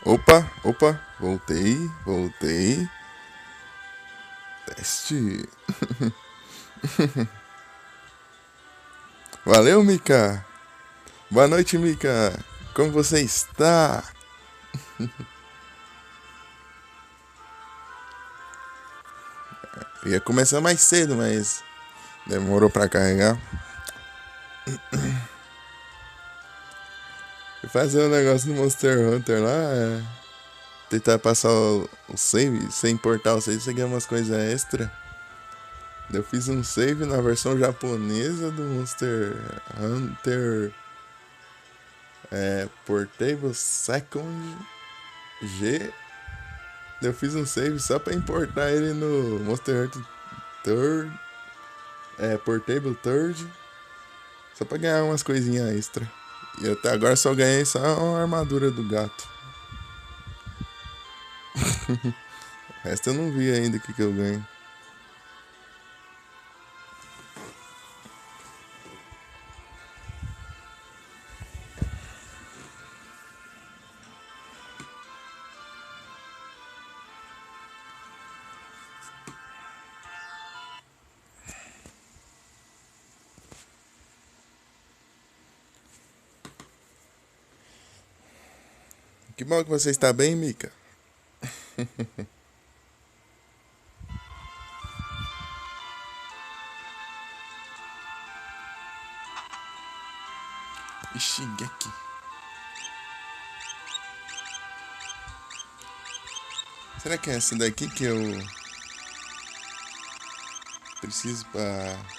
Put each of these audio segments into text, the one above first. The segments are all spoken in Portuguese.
Opa, opa, voltei. Teste. Valeu, Mika. Boa noite, Mika. Como você está? Ia começar mais cedo, mas demorou pra carregar. Fui fazer um negócio no Monster Hunter lá, tentar passar o save, sem importar o save, você ganha umas coisas extra. Eu fiz um save na versão japonesa do Monster Hunter Portable Second G. Eu fiz um save só pra importar ele no Monster Hunter Third, Portable Third, só pra ganhar umas coisinhas extra. E até agora só ganhei só a armadura do gato. O resto eu não vi ainda o que eu ganho. Que bom que você está bem, Mika. Shingeki. Será que é essa daqui que eu preciso pra...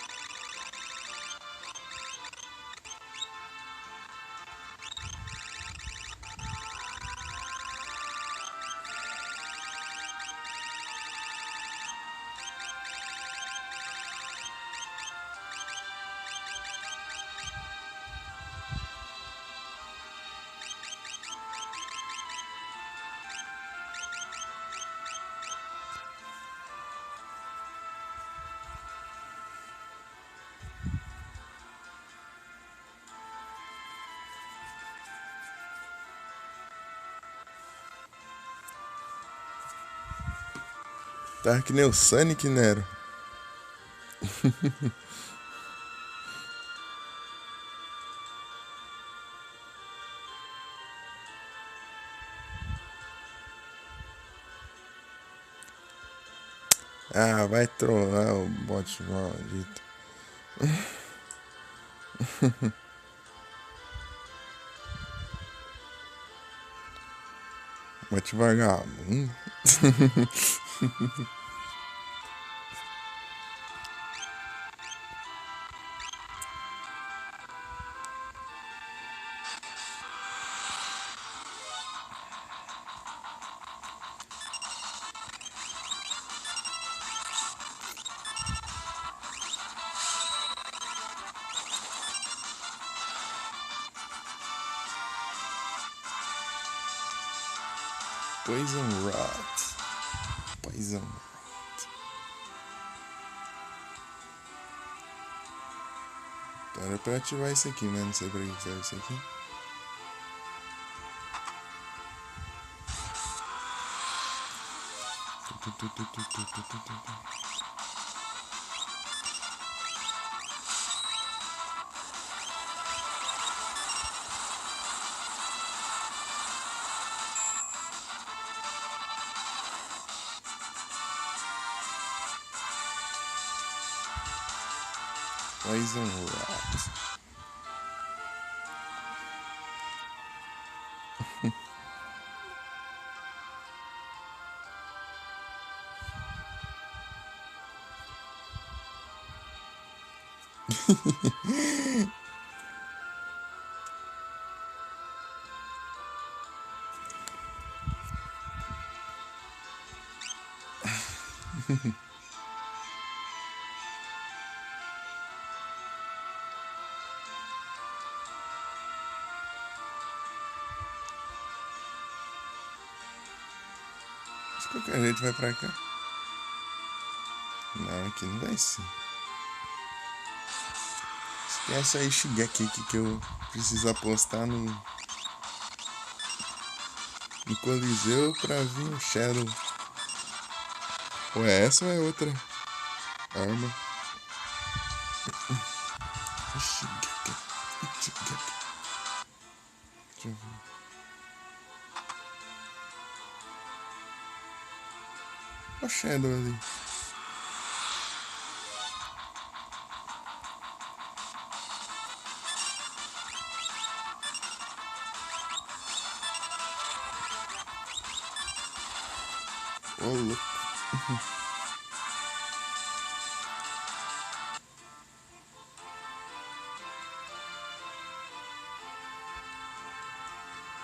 Tá que nem o Sonic, Nero. Ah, vai trollar o bot maldito. Bot vagabundo. Poison Rot. Poison. Era pra ativar isso aqui, mas não sei pra que serve isso aqui. Poison Rot. De qualquer jeito vai pra cá. Não, aqui não vai ser. Esquece aí Shingeki que eu preciso apostar no Coliseu pra vir o Shadow. Ou é essa ou é outra arma? Ixi, deixa eu ver. Olha o Shadow ali. Ô, louco.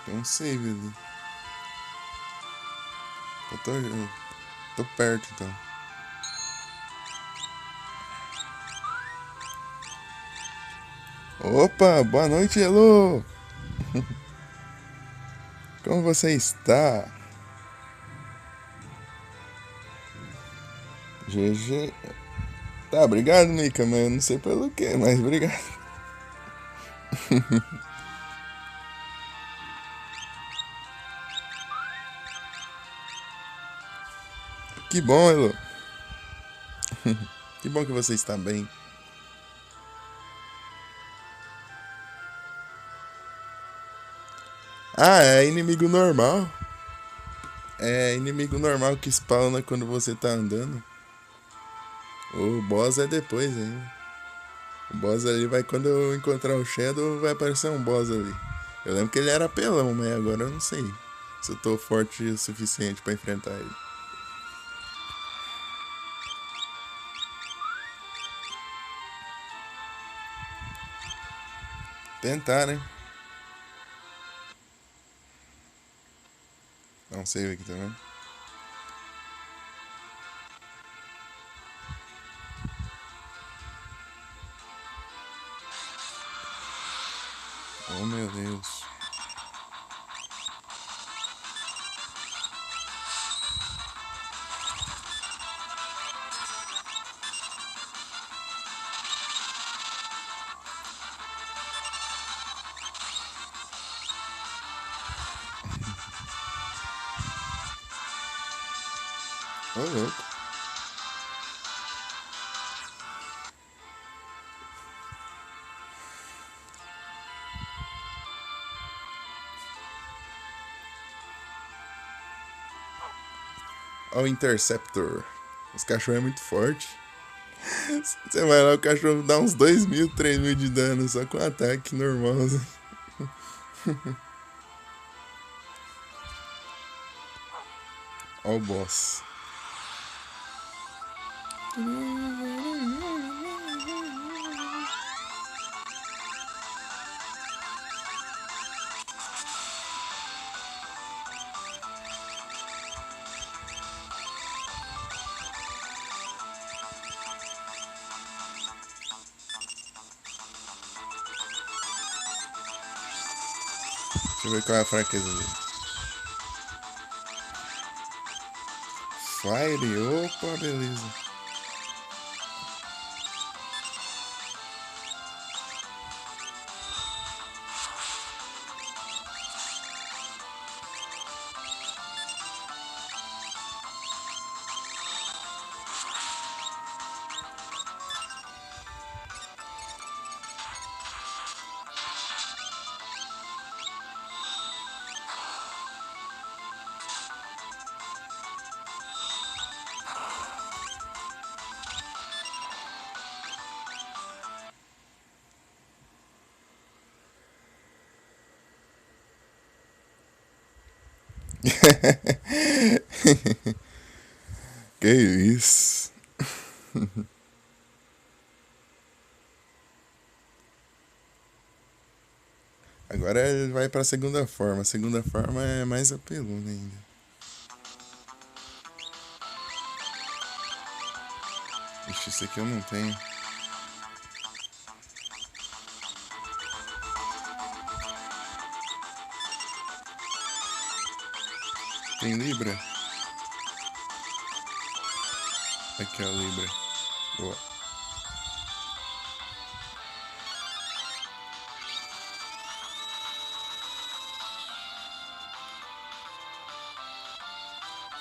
Tem um save ali. Eu tô perto então. Opa, boa noite, Elo! Como você está? GG. Tá, obrigado, Mika, mas eu não sei pelo que, mas obrigado. Que bom, Elo. Que bom que você está bem. Ah, é inimigo normal. É inimigo normal que spawna quando você tá andando. O boss é depois ainda. O boss ali vai quando eu encontrar o Shadow, vai aparecer um boss ali. Eu lembro que ele era apelão, mas agora eu não sei se eu tô forte o suficiente pra enfrentar ele. Tentar, né? Dá um save aqui também. Oh meu Deus. Ô louco. Ó o Interceptor. Os cachorros é muito forte. Você vai lá, o cachorro dá uns 2.000, 3.000 de dano só com ataque normal. Ó o boss. Deixa eu ver qual é a fraqueza dele. Fire, opa, beleza. Que isso? Agora ele vai pra segunda forma. A segunda forma é mais apelona ainda. Ixi, isso aqui eu não tenho. Tem Libra? Aqui, ó, Libra. Boa.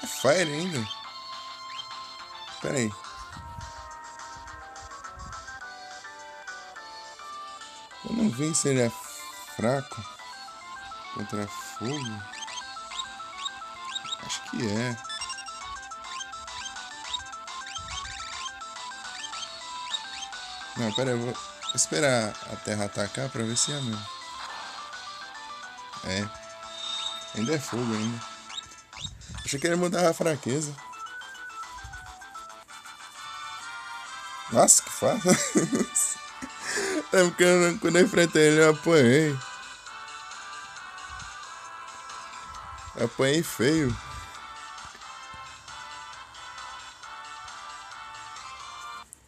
É Fire ainda? Pera aí. Eu não vi se ele é fraco contra fogo. Acho que é. Não, pera aí, eu vou esperar a terra atacar pra ver se é mesmo. É, ainda é fogo ainda. Achei que ele mudava a fraqueza. Nossa, que fácil. É porque quando eu enfrentei ele eu apanhei. Eu apanhei feio.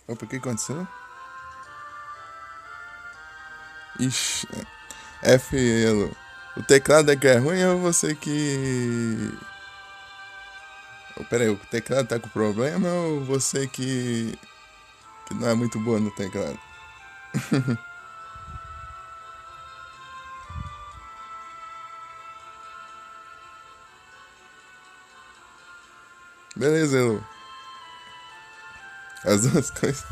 Opa, o que aconteceu? Ixi, F, o teclado é que é ruim ou você que. Oh, pera aí, o teclado tá com problema ou você que não é muito boa no teclado? Beleza, Elo. As duas coisas.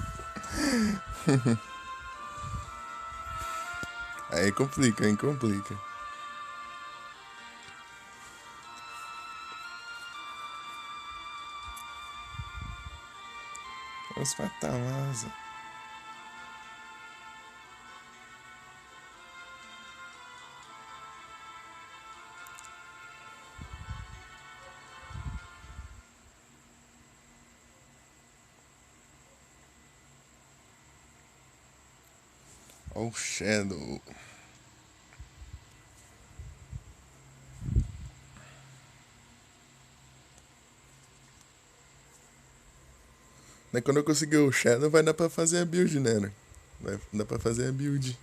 Aí complica, hein? Complica. Vamos pra Tamasa. Ó o Shadow. Daí quando eu conseguir o Shadow vai dar pra fazer a build, né? Vai dar pra fazer a build.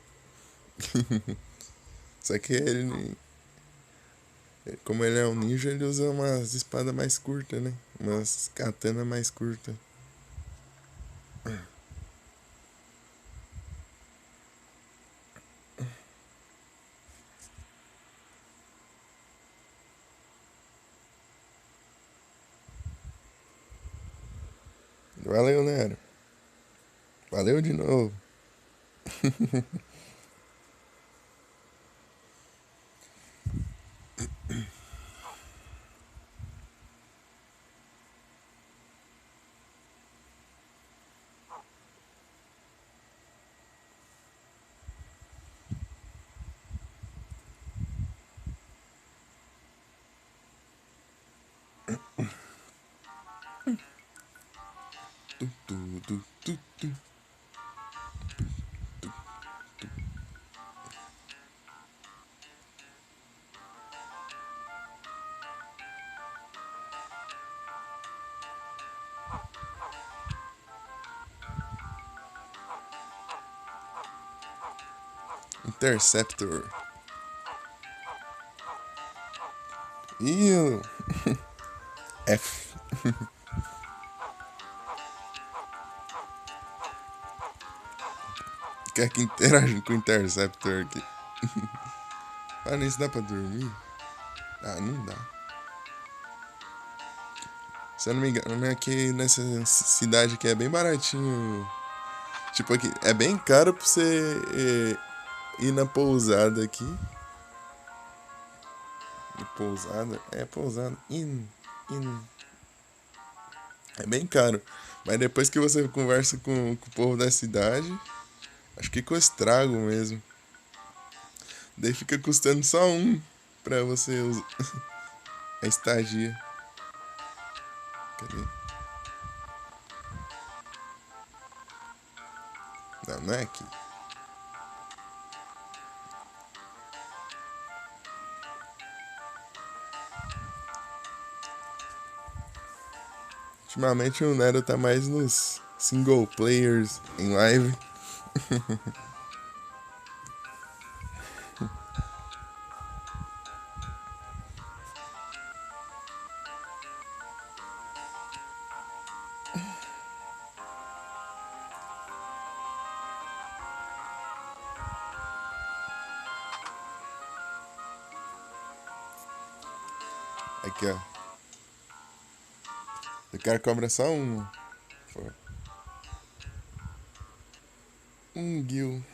Só que ele, como ele é um ninja, ele usa umas espadas mais curtas, né? Umas katana mais curtas. Valeu, Nero. Valeu de novo. Tu, tu, tu, tu, tu. Interceptor. Ih, F. Quer que interage com o Interceptor aqui? Ah, nisso dá pra dormir? Ah, não dá. Se eu não me engano, né, aqui nessa cidade aqui é bem baratinho. Tipo, aqui é bem caro pra você ir na pousada aqui. E pousada? É pousada. In. É bem caro. Mas depois que você conversa com o povo da cidade, acho que com estrago mesmo. Daí fica custando só um pra você usar a estadia. Cadê? Não, não é aqui. Ultimamente o Nero tá mais nos single players em live. Aqui, ó. O cara cobra só um. Um Gil.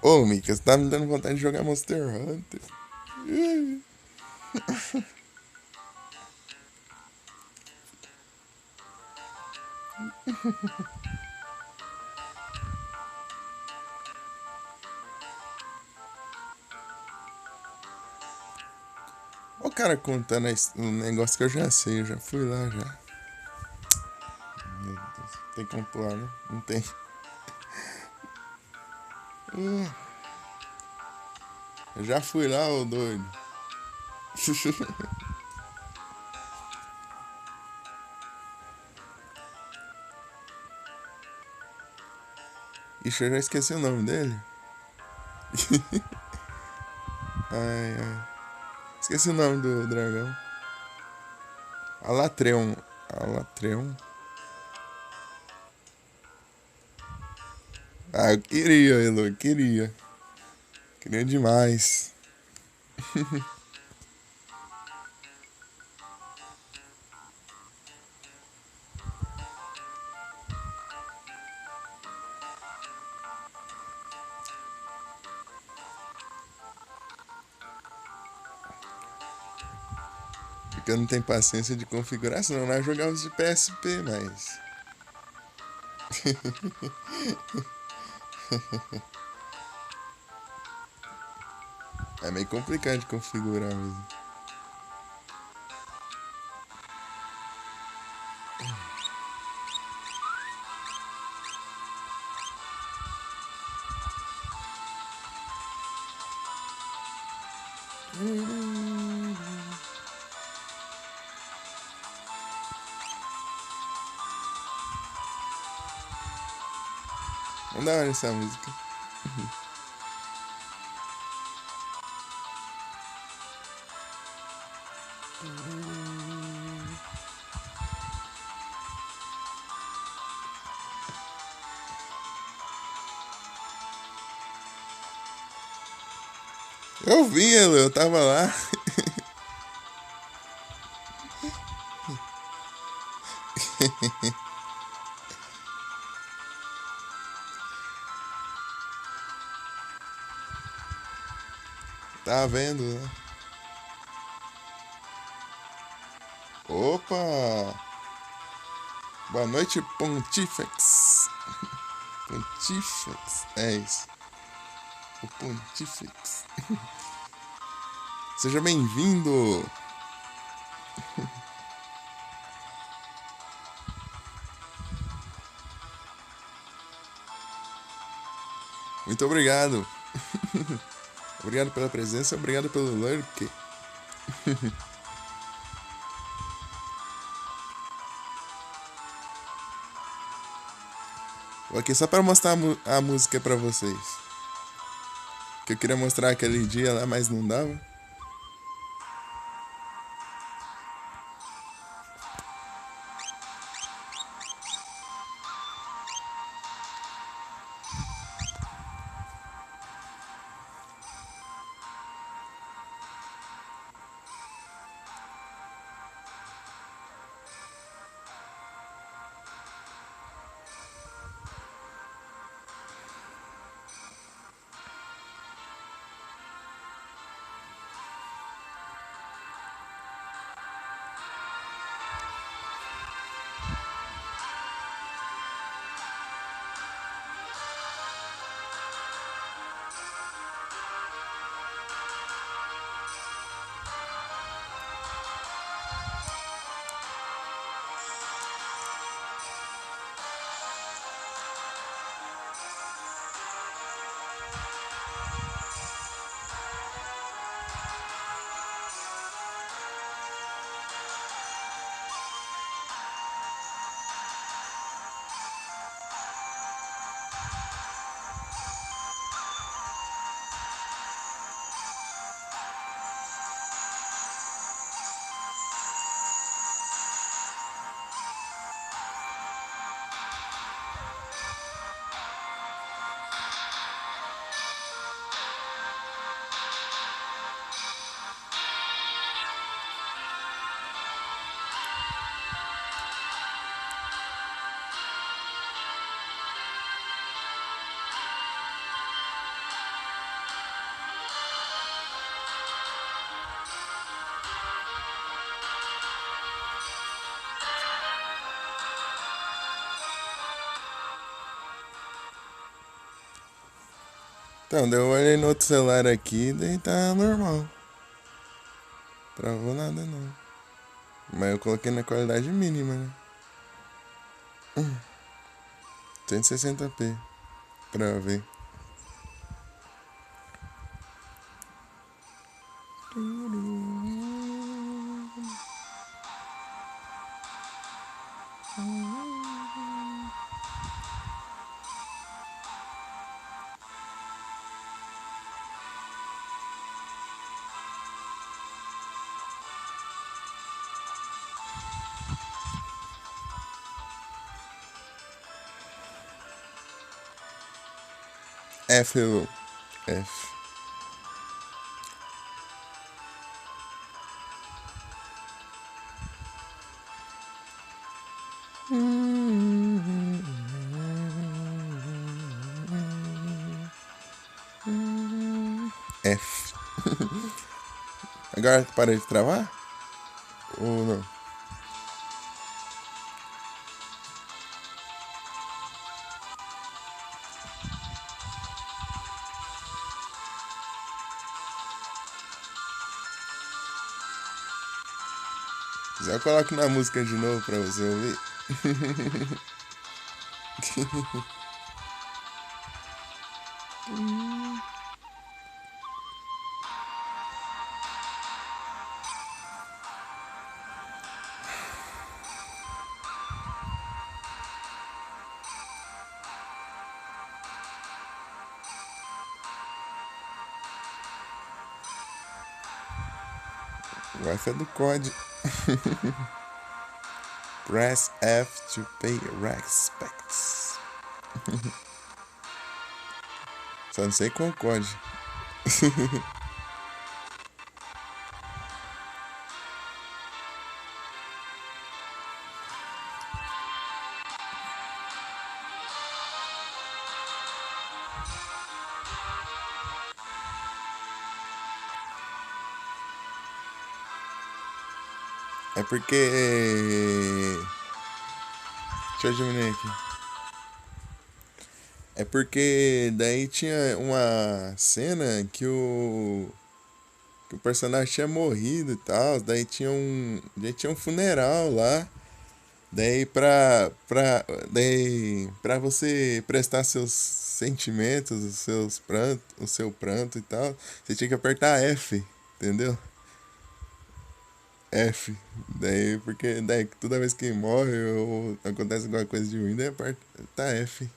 Ô, Mika, você tá me dando vontade de jogar Monster Hunter. Ó o cara contando um negócio que eu já sei, eu já fui lá já. Meu Deus, tem como pular, né? Não tem. Eu já fui lá, ô doido. Ixi, eu já esqueci o nome dele. Ai, ai. Esqueci o nome do dragão. Alatreon. Alatreon. Ah, eu queria, Elo, eu queria. Queria demais. Porque eu não tenho paciência de configuração, nós jogamos de PSP, mas. É meio complicado de configurar mesmo. Não da hora essa música. Eu vi, Elo, eu tava lá. Tava vendo, né? Opa! Boa noite, Pontifex. Pontifex. É isso. O Pontifex. Seja bem-vindo. Muito obrigado. Obrigado pela presença, obrigado pelo lurk. Vou aqui só pra mostrar a música pra vocês. Que eu queria mostrar aquele dia lá, mas não dava. Então, daí eu olhei no outro celular aqui, daí tá normal. Travou nada não. Mas eu coloquei na qualidade mínima, né? 160p pra ver. F, F. F. Agora parei de travar? Ou não? Se quiser eu coloco na música de novo pra você ouvir. O F é do COD. Press F to pay respects. Só não sei qual COD. É porque. Deixa eu diminuir aqui. É porque daí tinha uma cena que o personagem tinha morrido e tal. Daí tinha um funeral lá. Daí pra você prestar seus sentimentos, o seu pranto e tal, você tinha que apertar F, entendeu? F. Daí, porque daí toda vez que morre ou acontece alguma coisa de ruim, daí aperta F.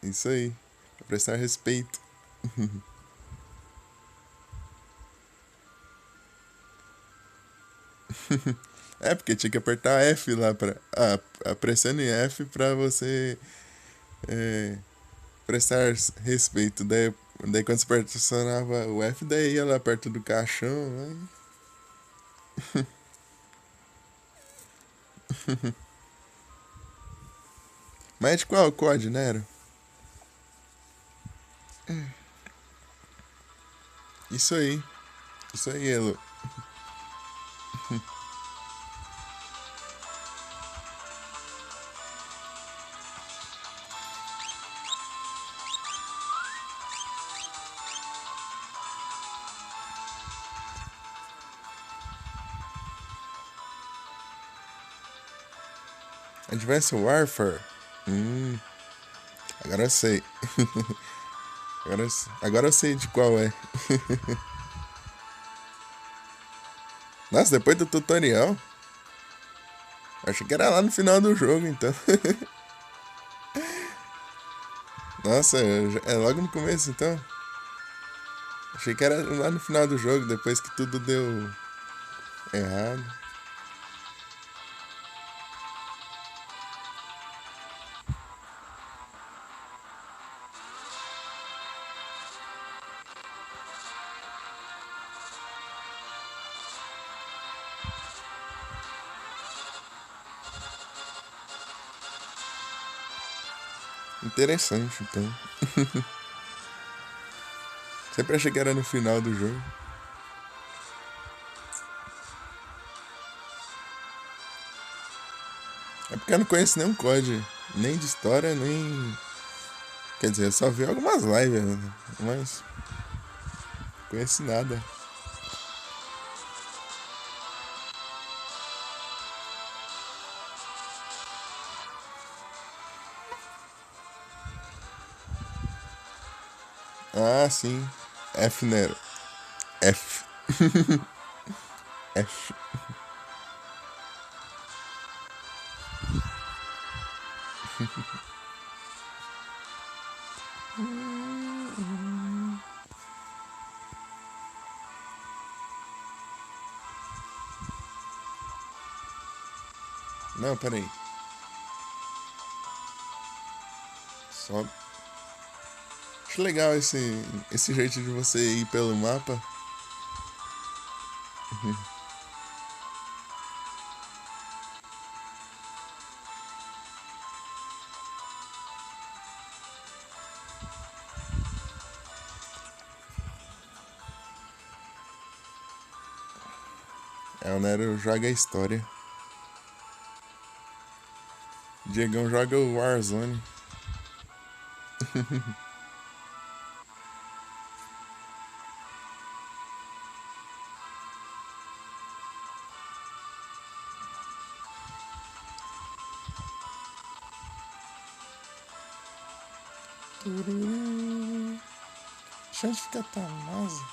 Isso aí. Pra prestar respeito. É, porque tinha que apertar F lá pra. Pressione F pra você é, prestar respeito. Daí quando você pressionava o F, daí ia lá perto do caixão, né? Mas de qual COD, né? Isso aí. Isso aí, Elo. Advanced Warfare. Hum, agora eu sei. Agora eu sei de qual é. Nossa, depois do tutorial. Achei que era lá no final do jogo, então. Nossa, é logo no começo, então. Achei que era lá no final do jogo, depois que tudo deu errado. Interessante, então. Sempre achei que era no final do jogo. É porque eu não conheço nenhum COD. Nem de história, nem. Quer dizer, eu só vi algumas lives, né? Mas não conheço nada. Ah, sim. F Nero. F. F. Não, peraí. Só. Acho legal esse jeito de você ir pelo mapa. É, o Nero joga a história. Diegão joga o Warzone. Deixa eu ficar Tamasa.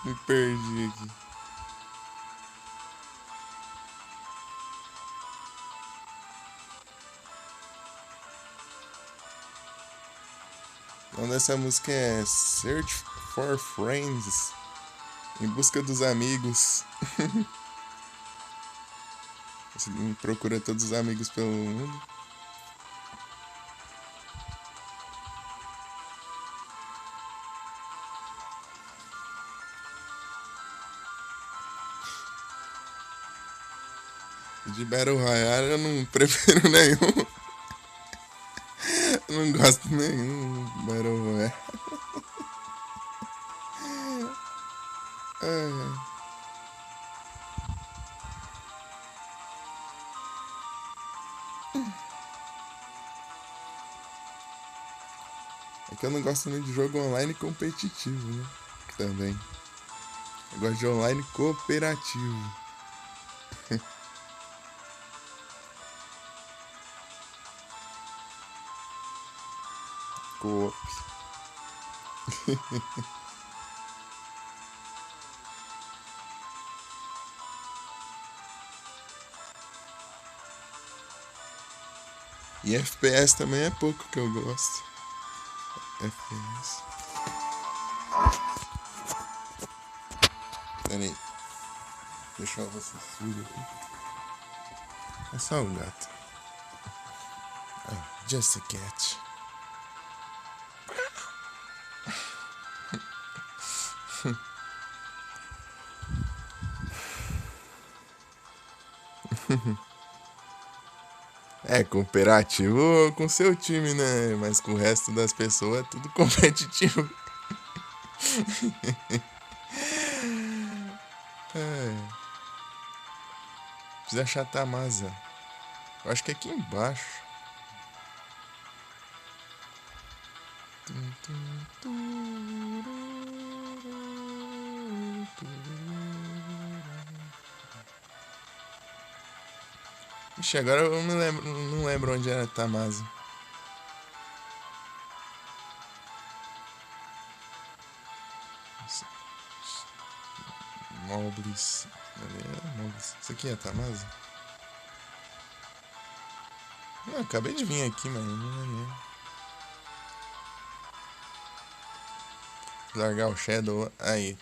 Me perdi aqui. O nome dessa música é Search for Friends. Em busca dos amigos. Você procura todos os amigos pelo mundo. De Battle Royale eu não prefiro nenhum. Eu não gosto de nenhum Battle Royale. É, é que eu não gosto muito de jogo online competitivo, né? Também. Eu gosto de online cooperativo. Coop. E FPS também é pouco que eu gosto. FPS. Pera aí. Deixa eu ver se sujo aqui. É só um gato. Oh, just a cat. É, cooperativo com seu time, né? Mas com o resto das pessoas é tudo competitivo. É, precisa achar Tamasa. Eu acho que é aqui embaixo. Ixi, agora eu não lembro onde era Tamasa. Moblis. Moblis. Isso aqui é Tamasa? Não, acabei de vir aqui, mas não é. Largar o Shadow. Aí.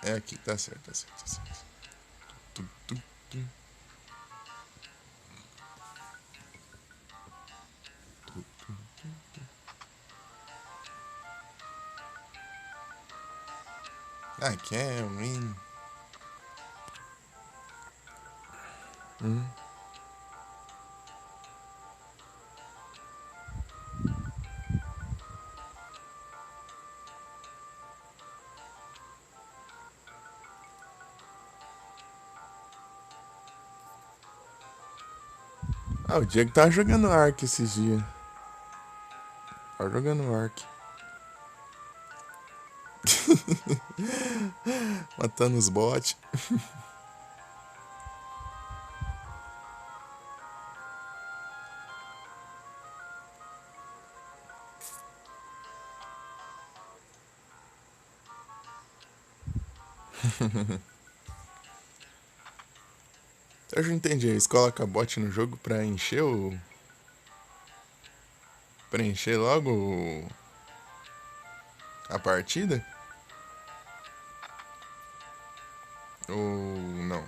É aqui, tá certo, tá certo, tá certo. Tu, tu, tu, tu, tu. Ah, Karen. Ah, o Diego tava jogando Ark esses dias. Só jogando Ark. Matando os bots. Eu já entendi. A escola com a bot no jogo pra encher o. Pra encher logo a partida? Ou não?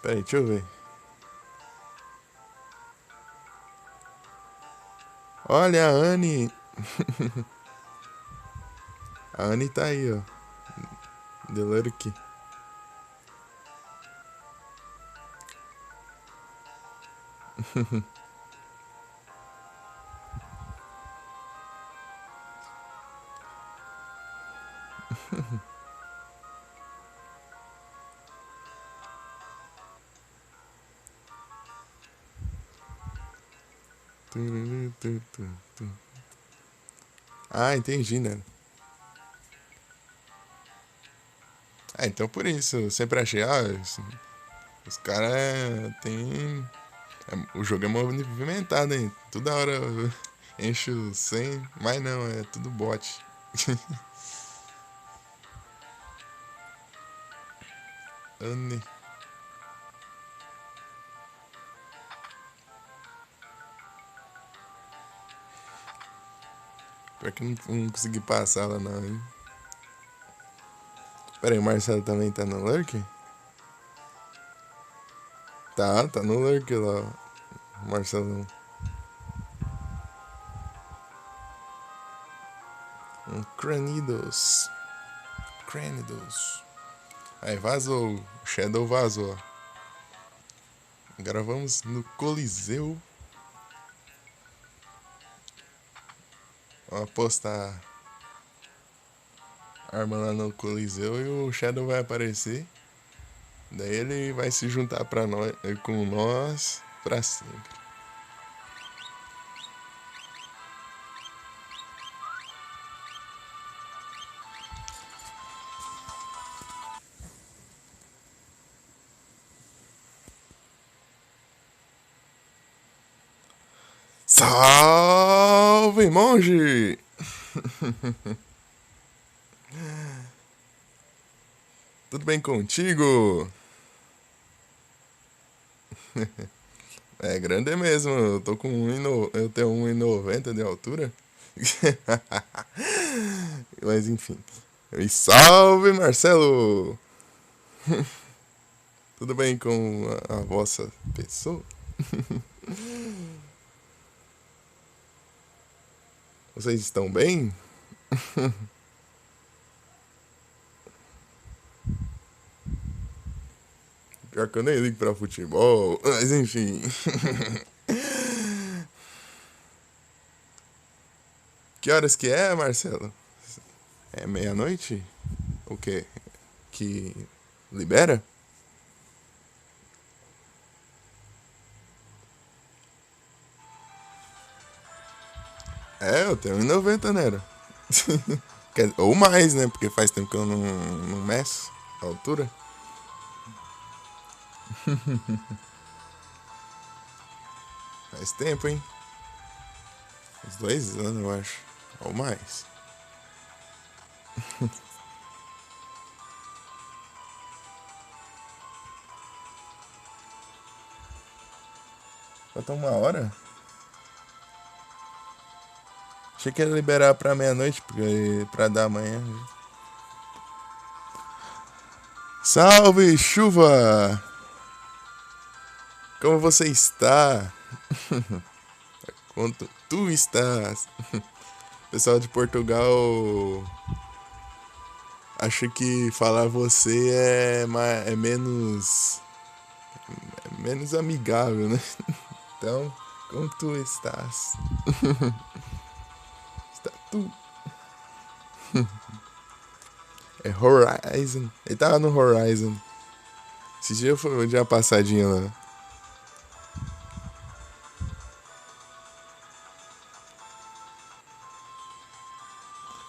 Peraí, deixa eu ver. Olha a Anne. A Anne tá aí, ó. The Lurk. Ah, entendi, né? Ah, então por isso. Eu sempre achei, os caras tem. O jogo é movimentado, hein? Toda hora enche o 100, mas não, é tudo bot. Anne. Pior que não consegui passar lá não, hein? Pera aí, o Marcelo também tá no Lurk? Tá no Lurk lá, o Marcelo. Um Cranidos. Cranidos. Aí vazou, o Shadow vazou. Agora vamos no Coliseu. Vamos apostar a arma lá no Coliseu e o Shadow vai aparecer. Daí ele vai se juntar pra nós, com nós pra sempre. Salve, monge! Tudo bem contigo? É grande mesmo, eu tô com eu tenho 1,90 de altura. Mas enfim. E salve, Marcelo! Tudo bem com a vossa pessoa? Vocês estão bem? Pior que eu nem ligo pra futebol, mas enfim. Que horas que é, Marcelo? É meia-noite? O quê? Que libera? É, eu tenho 1,90, né? Ou mais, né? Porque faz tempo que eu não meço a altura. Faz tempo, hein? Uns 2 anos, eu acho. Ou mais. Falta 1 hora? Achei que ia liberar pra meia-noite, porque pra dar amanhã. Salve, chuva! Como você está? Quanto tu estás? Pessoal de Portugal acha que falar você é menos amigável, né? Então, como tu estás? Está tu? É Horizon. Ele tava no Horizon. Esse dia eu dei uma passadinha lá.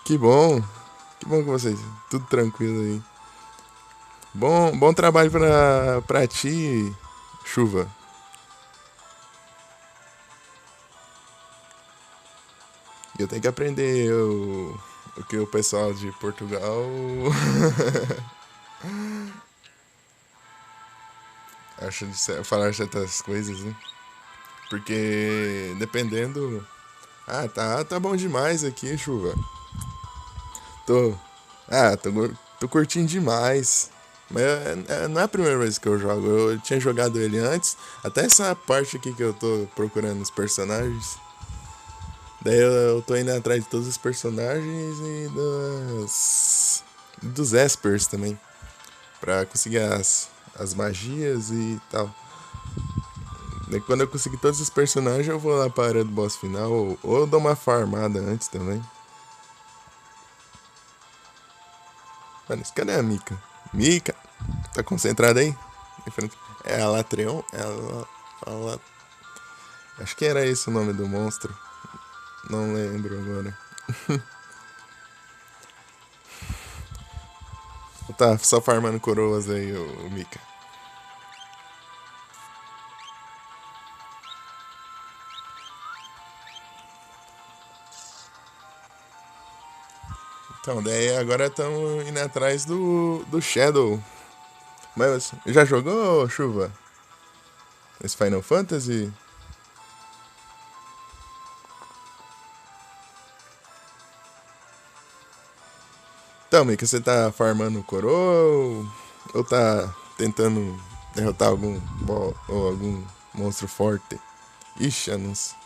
Que bom. Que bom com vocês. Tudo tranquilo aí. Bom trabalho pra ti, Chuva. E eu tenho que aprender o que o pessoal de Portugal acha de falar certas coisas, né? Porque dependendo. Ah, tá bom demais aqui, Chuva. Tô. Tô curtindo demais. Mas não é a primeira vez que eu jogo. Eu tinha jogado ele antes. Até essa parte aqui que eu tô procurando os personagens. Daí eu tô indo atrás de todos os personagens e dos Espers também. Pra conseguir as magias e tal. Daí quando eu conseguir todos os personagens, eu vou lá para a área do boss final. Ou eu dou uma farmada antes também. Mano, cadê a Mika? Mika, tá concentrada aí? É a Latreon? Acho que era esse o nome do monstro. Não lembro agora. Tá só farmando coroas aí, o Mika. Então, daí agora estamos indo atrás do Shadow. Mas já jogou, Chuva? Esse Final Fantasy? Então, Mika, você tá farmando coroa ou tá tentando derrotar ou algum monstro forte? Ixi, eu não sei.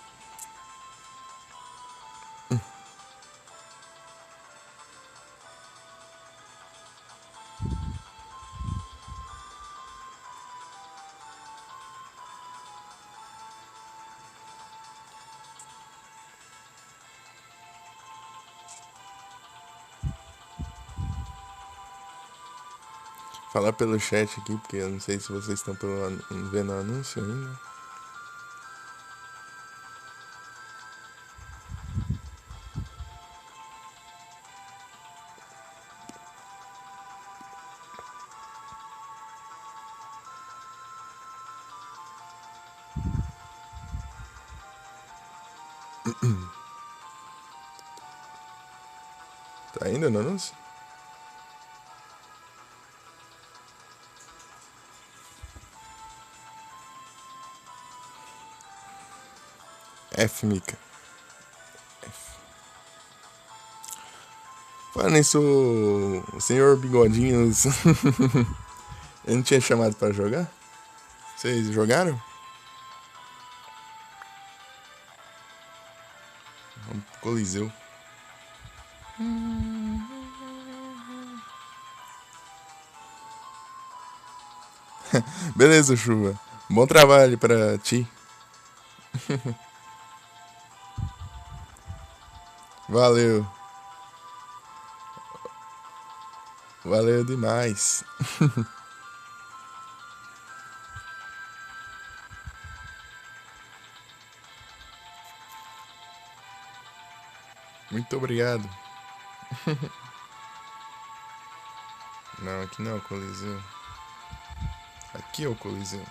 Falar pelo chat aqui, porque eu não sei se vocês estão vendo o anúncio ainda. Tá ainda no anúncio? F, Mika. Falando nisso, o senhor Bigodinhos. Eu não tinha chamado pra jogar? Vocês jogaram? Coliseu. Beleza, Chuva. Bom trabalho pra ti. Valeu. Valeu demais. Muito obrigado. Não, aqui não é o Coliseu. Aqui é o Coliseu.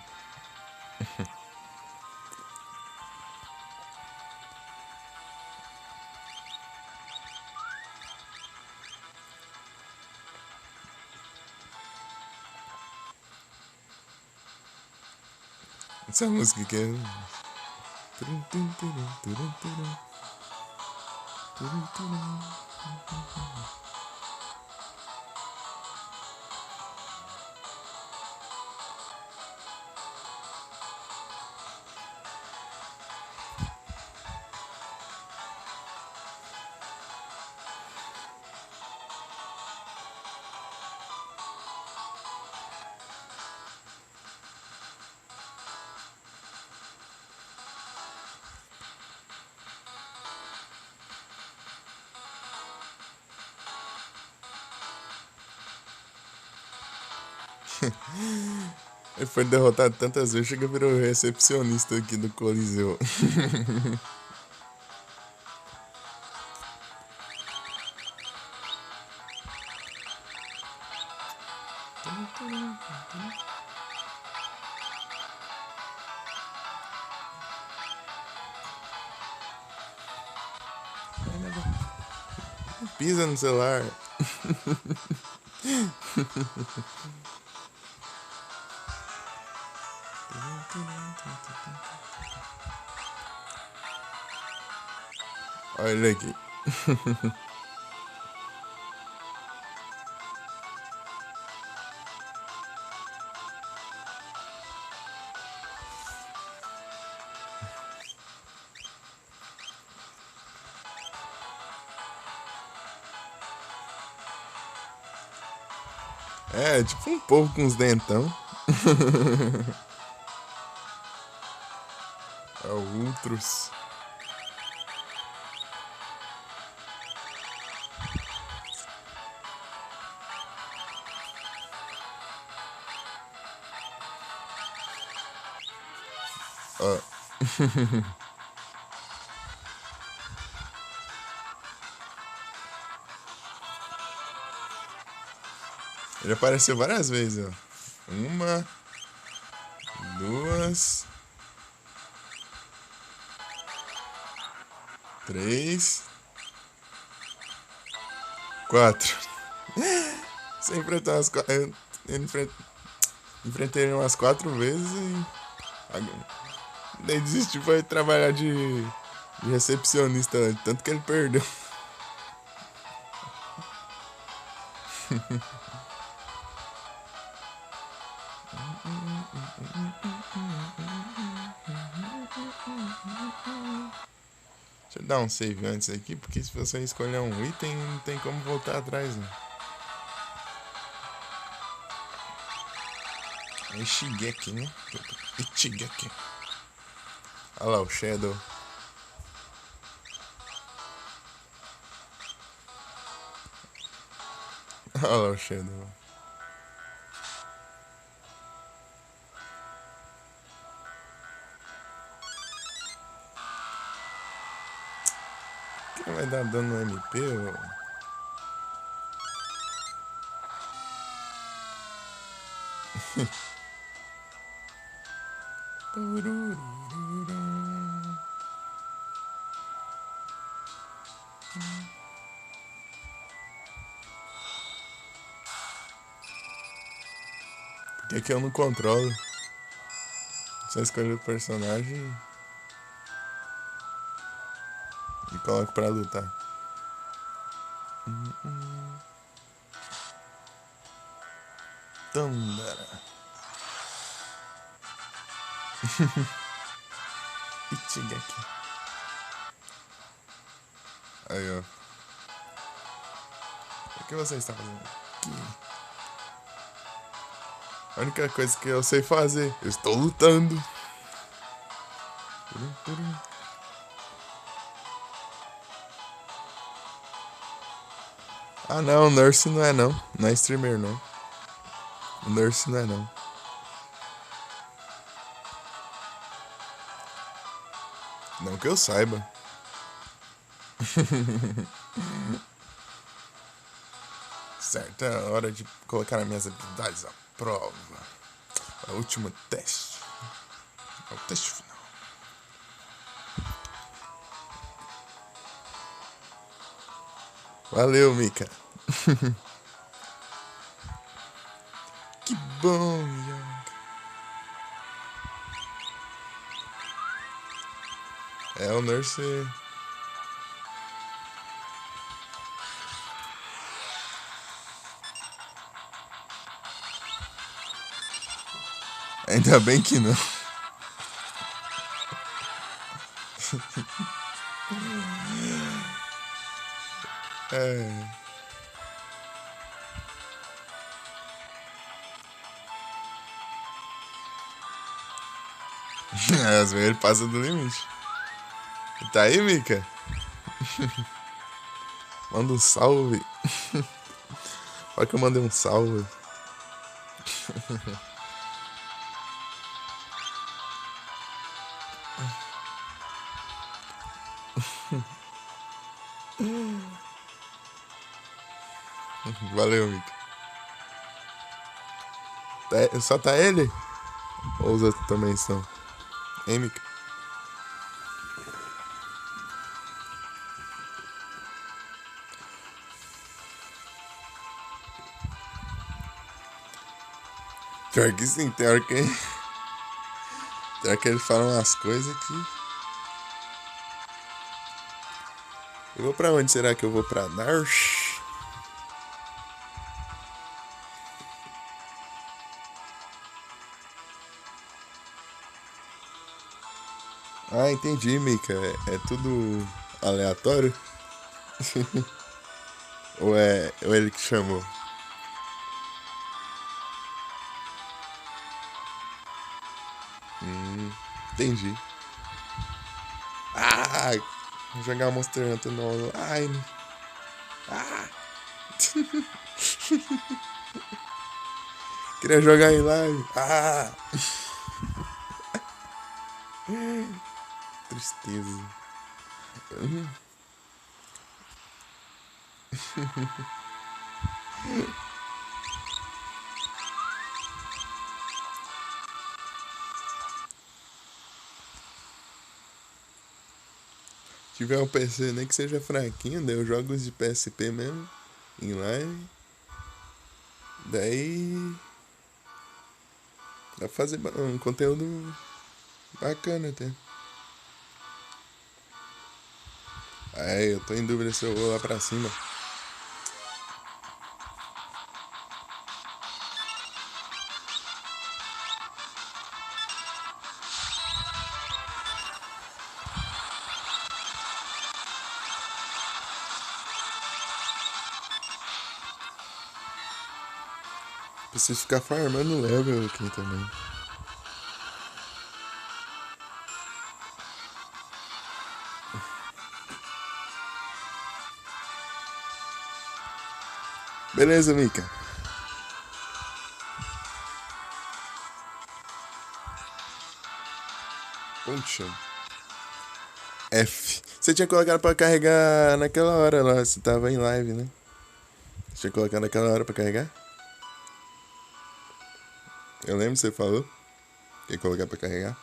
Essa música aqui é. Ele foi derrotado tantas vezes, chega a virar o recepcionista aqui do Coliseu. Pisa no celular. Olha ele aqui. É, tipo um povo com os dentão. É o Ultros. Ó. Ele apareceu várias vezes, ó. Uma, duas, três, quatro. Você enfrentou umas quatro. Eu enfrentei ele umas 4 vezes e. Daí desistiu, foi trabalhar de recepcionista, tanto que ele perdeu. Deixa eu dar um save antes aqui, porque se você escolher um item, não tem como voltar atrás, né? É Shigeki, né? Ichigeki. Olha lá o Shadow. Olha lá o Shadow. Quem vai dar dano no MP? Porque aqui eu não controlo. Só escolho o personagem e coloco pra lutar. Tandara. Ichigeki. Aí, ó. O que você está fazendo aqui? A única coisa que eu sei fazer, eu estou lutando. Ah não, o Nurse não é não. Não é streamer não. O Nurse não é não. Não que eu saiba. Certo, é hora de colocar as minhas habilidades à prova. É o último teste. É o teste final. Valeu, Mika. Que bom, Young. É o Nurse. Ainda bem que não. É. Às vezes ele passa do limite. Tá aí, Mika? Manda um salve. Olha que eu mandei um salve. Valeu, Mika. Só tá ele? Ou os outros também são? Hein, Mika? Pior que sim, tem hora que ele fala umas coisas que. Eu vou pra onde? Será que eu vou pra Narsh? Ah, entendi, Mika. É tudo aleatório? Ou é ele que chamou? Entendi. Ah! Vou jogar Monster Hunter no online. Ah! Queria jogar em live. Ah! Tristeza. Se tiver um PC, nem que seja fraquinho, daí eu jogo os de PSP mesmo, em live. Daí dá pra fazer um conteúdo bacana até. Aí eu tô em dúvida se eu vou lá pra cima. Preciso ficar farmando level aqui também. Beleza, Mika? Poxa. F. Você tinha colocado pra carregar naquela hora lá, você tava em live, né? Você tinha colocado naquela hora pra carregar? Eu lembro que você falou que ia colocar pra carregar.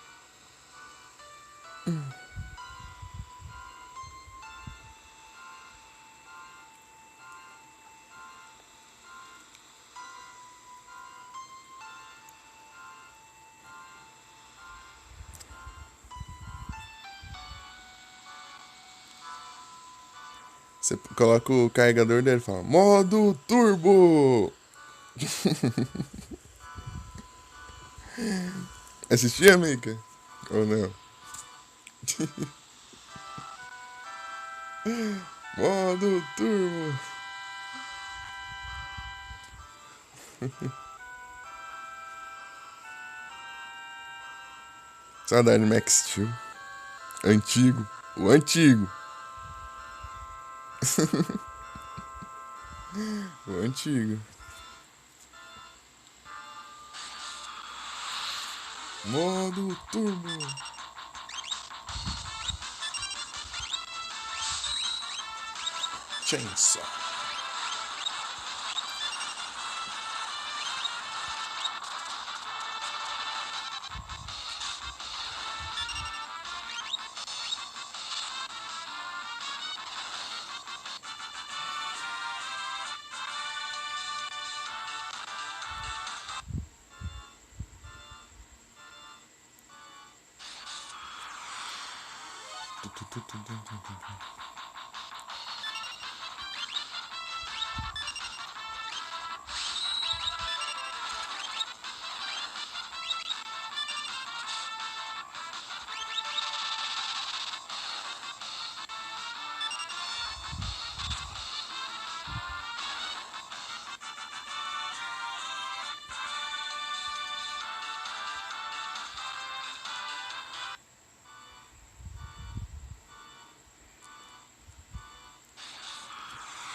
Você coloca o carregador dele e fala: Modo Turbo! Assistia, Mika? Ou não? Modo Turbo! Saudade Max Steel. Antigo. O antigo. O antigo. Modo Turbo. Chainsaw.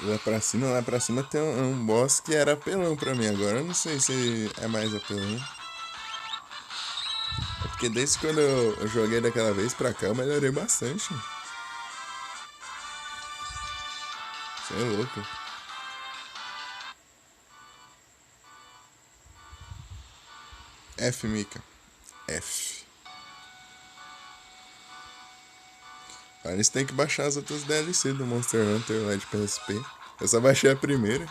Lá pra cima tem um boss que era apelão pra mim. Agora eu não sei se é mais apelão. É porque desde quando eu joguei daquela vez pra cá eu melhorei bastante. Você é louco. F, Mika. F. Aí você tem que baixar as outras DLC do Monster Hunter lá de PSP. Eu só baixei a primeira.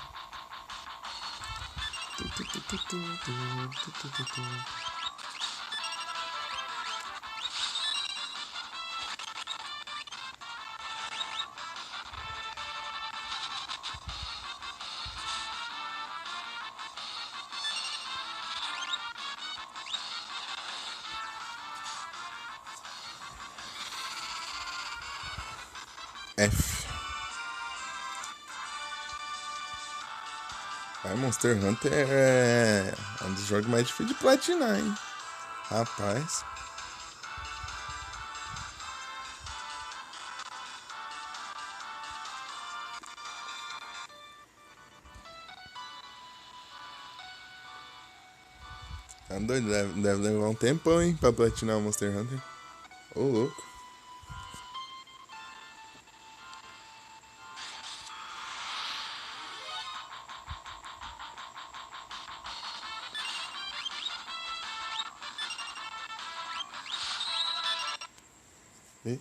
F. Aí Monster Hunter é um dos jogos mais difíceis de platinar, hein? Rapaz. Tá doido, deve levar um tempão, hein, pra platinar o Monster Hunter. Ô, louco. E-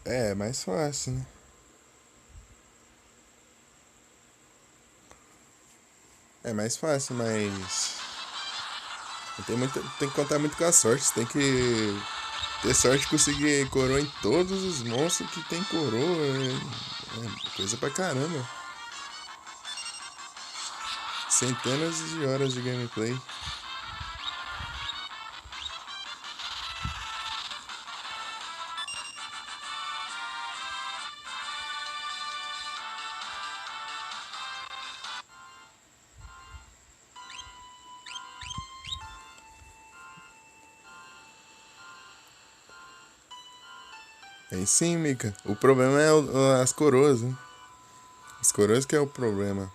É mais fácil, né? É mais fácil, mas. Tem que contar muito com a sorte. Você tem que ter sorte de conseguir coroa em todos os monstros que tem coroa. É coisa pra caramba. Centenas de horas de gameplay. Aí sim, Mika. O problema é as coroas, né? As coroas que é o problema.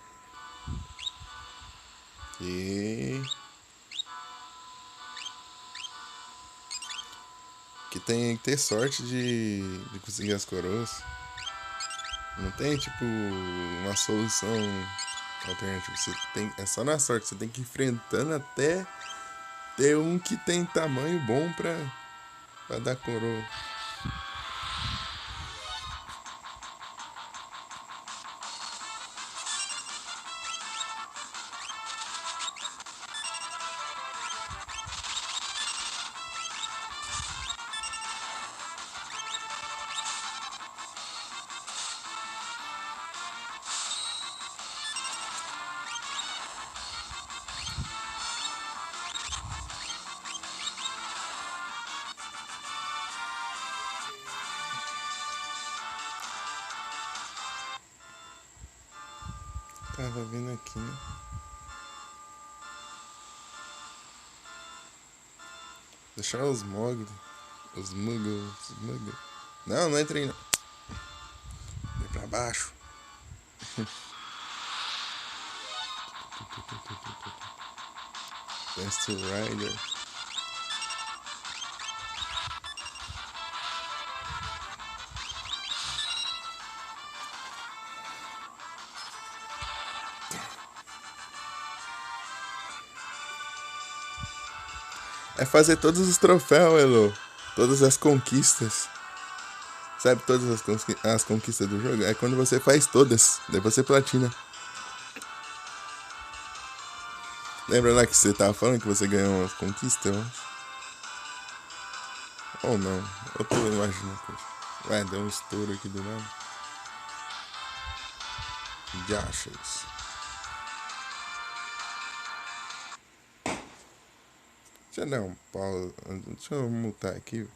E que tem que ter sorte de conseguir as coroas. Não tem, tipo, uma solução alternativa. É só na sorte. Você tem que ir enfrentando até ter um que tem tamanho bom pra dar coroa. Tava vendo aqui, né? Deixar os Mogli. Os Muggles. Não, não entrei não. Vem pra baixo. Best Rider. É fazer todos os troféus, Elo. Todas as conquistas. Sabe todas as conquistas do jogo? É quando você faz todas. Daí você platina. Lembra lá que você tava falando que você ganhou umas conquistas? Eu acho? Ou não? Eu tô imaginando coisa. Ué, deu um estouro aqui do nada. De achas. Deixa eu dar um pau. Deixa eu mutar aqui.